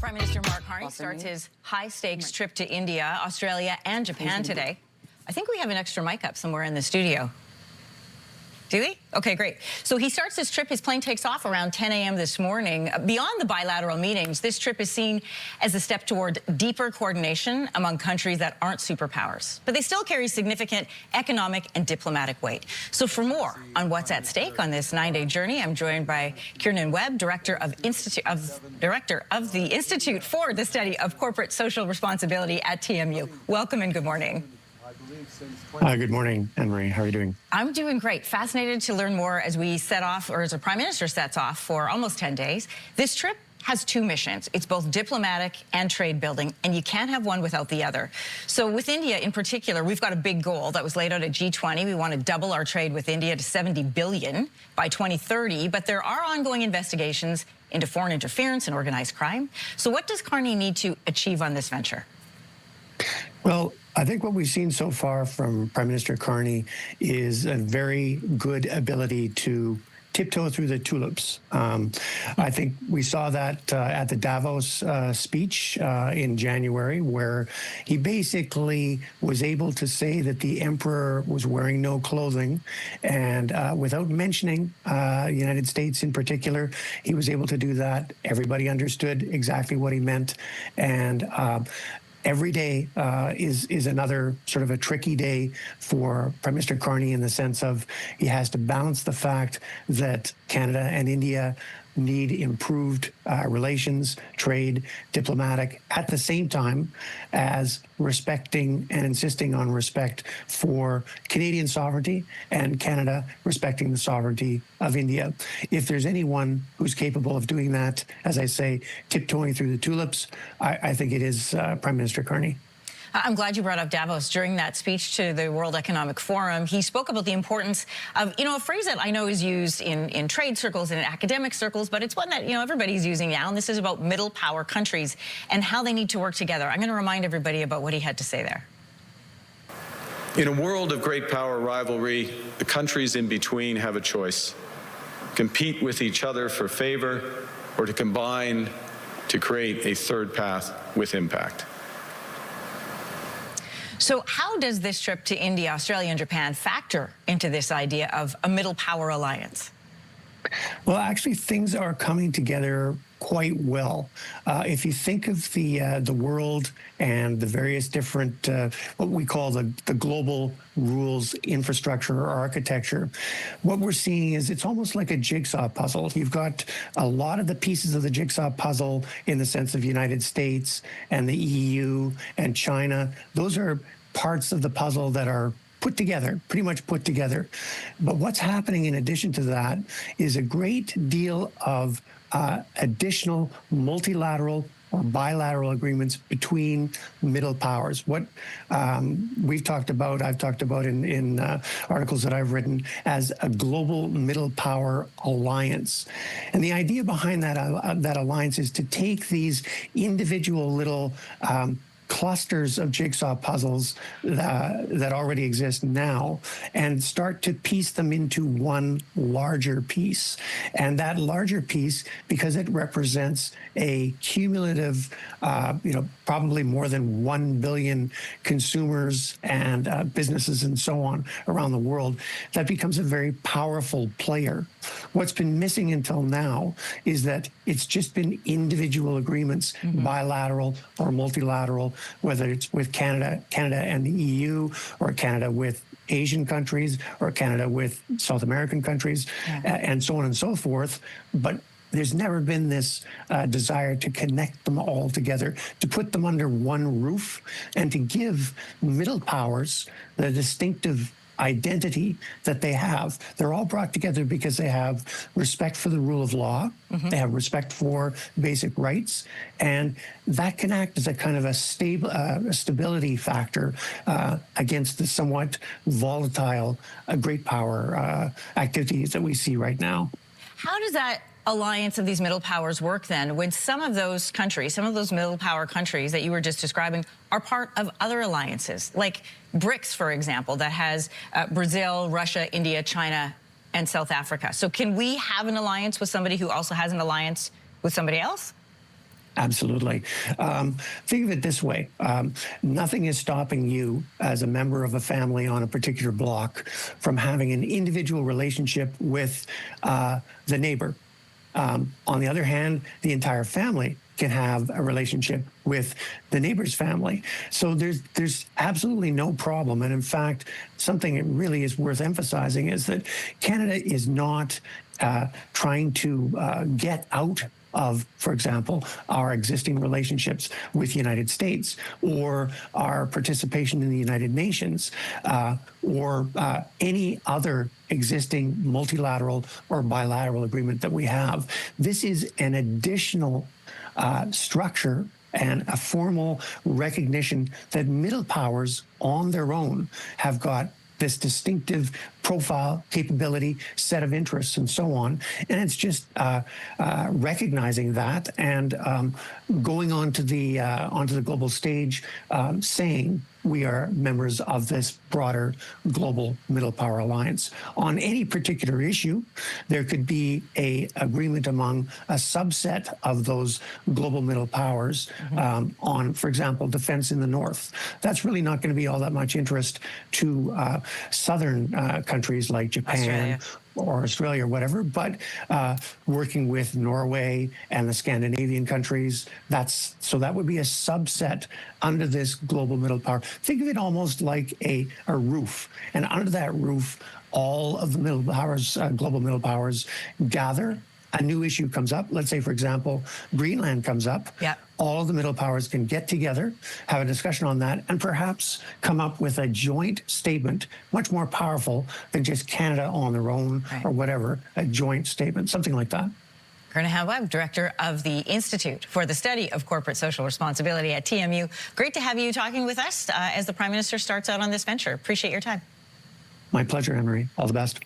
Prime Minister Mark Carney starts his high-stakes trip to India, Australia, and Japan today. I think we have an extra mic up somewhere in the studio. Do we? Okay, great. So he starts this trip. His plane takes off around 10 a.m. this morning. Beyond the bilateral meetings, this trip is seen as a step toward deeper coordination among countries that aren't superpowers. But they still carry significant economic and diplomatic weight. So for more on what's at stake on this 9-day journey, I'm joined by Kernaghan Webb, Director of the Institute for the Study of Corporate Social Responsibility at TMU. Welcome and good morning. Good morning, Anne-Marie. How are you doing? I'm doing great. Fascinated to learn more as we set off, or as the Prime Minister sets off for almost 10 days. This trip has two missions. It's both diplomatic and trade building, and you can't have one without the other. So with India in particular, we've got a big goal that was laid out at G20. We want to double our trade with India to $70 billion by 2030, but there are ongoing investigations into foreign interference and organized crime. So what does Carney need to achieve on this venture? Well, I think what we've seen so far from Prime Minister Carney is a very good ability to tiptoe through the tulips. I think we saw that at the Davos speech in January, where he basically was able to say that the emperor was wearing no clothing, and without mentioning the United States in particular, he was able to do that. Everybody understood exactly what he meant, and every day is another sort of a tricky day for Prime Minister Carney, in the sense of he has to balance the fact that Canada and India need improved relations, trade, diplomatic, at the same time as respecting and insisting on respect for Canadian sovereignty and Canada respecting the sovereignty of India. If there's anyone who's capable of doing that, as I say, tiptoeing through the tulips, I think it is Prime Minister Carney. I'm glad you brought up Davos. During that speech to the World Economic Forum, he spoke about the importance of, a phrase that I know is used in trade circles and in academic circles, but it's one that, everybody's using now, and this is about middle power countries and how they need to work together. I'm going to remind everybody about what he had to say there. In a world of great power rivalry, the countries in between have a choice: compete with each other for favor, or to combine to create a third path with impact. So how does this trip to India, Australia, and Japan factor into this idea of a middle power alliance? Well, actually, things are coming together quite well. If you think of the world and the various different, what we call the global rules infrastructure or architecture, what we're seeing is it's almost like a jigsaw puzzle. You've got a lot of the pieces of the jigsaw puzzle in the sense of the United States and the EU and China. Those are parts of the puzzle that are put together, pretty much put together. But what's happening in addition to that is a great deal of additional multilateral or bilateral agreements between middle powers. What I've talked about in articles that I've written as a global middle power alliance. And the idea behind that alliance is to take these individual little clusters of jigsaw puzzles that already exist now and start to piece them into one larger piece. And that larger piece, because it represents a cumulative, probably more than 1 billion consumers and businesses and so on around the world, that becomes a very powerful player. What's been missing until now is that it's just been individual agreements, bilateral or multilateral, whether it's with Canada and the EU, or Canada with Asian countries, or Canada with South American countries, and so on and so forth. But there's never been this desire to connect them all together, to put them under one roof, and to give middle powers the distinctive identity that they have. They're all brought together because they have respect for the rule of law, they have respect for basic rights, and that can act as a kind of a stability factor against the somewhat volatile great power activities that we see right now. How does that alliance of these middle powers work then when some of those countries, some of those middle power countries that you were just describing are part of other alliances, like BRICS, for example, that has Brazil, Russia, India, China, and South Africa. So can we have an alliance with somebody who also has an alliance with somebody else? Absolutely. Think of it this way. Nothing is stopping you as a member of a family on a particular block from having an individual relationship with the neighbor. On the other hand, the entire family can have a relationship with the neighbor's family. So there's absolutely no problem. And in fact, something that really is worth emphasizing is that Canada is not trying to get out of, for example, our existing relationships with the United States, or our participation in the United Nations, or any other existing multilateral or bilateral agreement that we have. This is an additional structure and a formal recognition that middle powers on their own have got this distinctive profile, capability, set of interests, and so on. And it's just recognizing that and going onto the global stage, saying we are members of this broader global middle power alliance. On any particular issue, there could be an agreement among a subset of those global middle powers on, for example, defense in the North. That's really not going to be all that much interest to southern countries like Japan or Australia or whatever, but working with Norway and the Scandinavian countries, so that would be a subset under this global middle power. Think of it almost like a roof, and under that roof, all of the middle powers, global middle powers, gather. A new issue comes up. Let's say, for example, Greenland comes up. Yeah. All of the middle powers can get together, have a discussion on that, and perhaps come up with a joint statement, much more powerful than just Canada on their own or whatever, a joint statement, something like that. Kernaghan Webb, Director of the Institute for the Study of Corporate Social Responsibility at TMU. Great to have you talking with us as the Prime Minister starts out on this venture. Appreciate your time. My pleasure, Anne-Marie. All the best.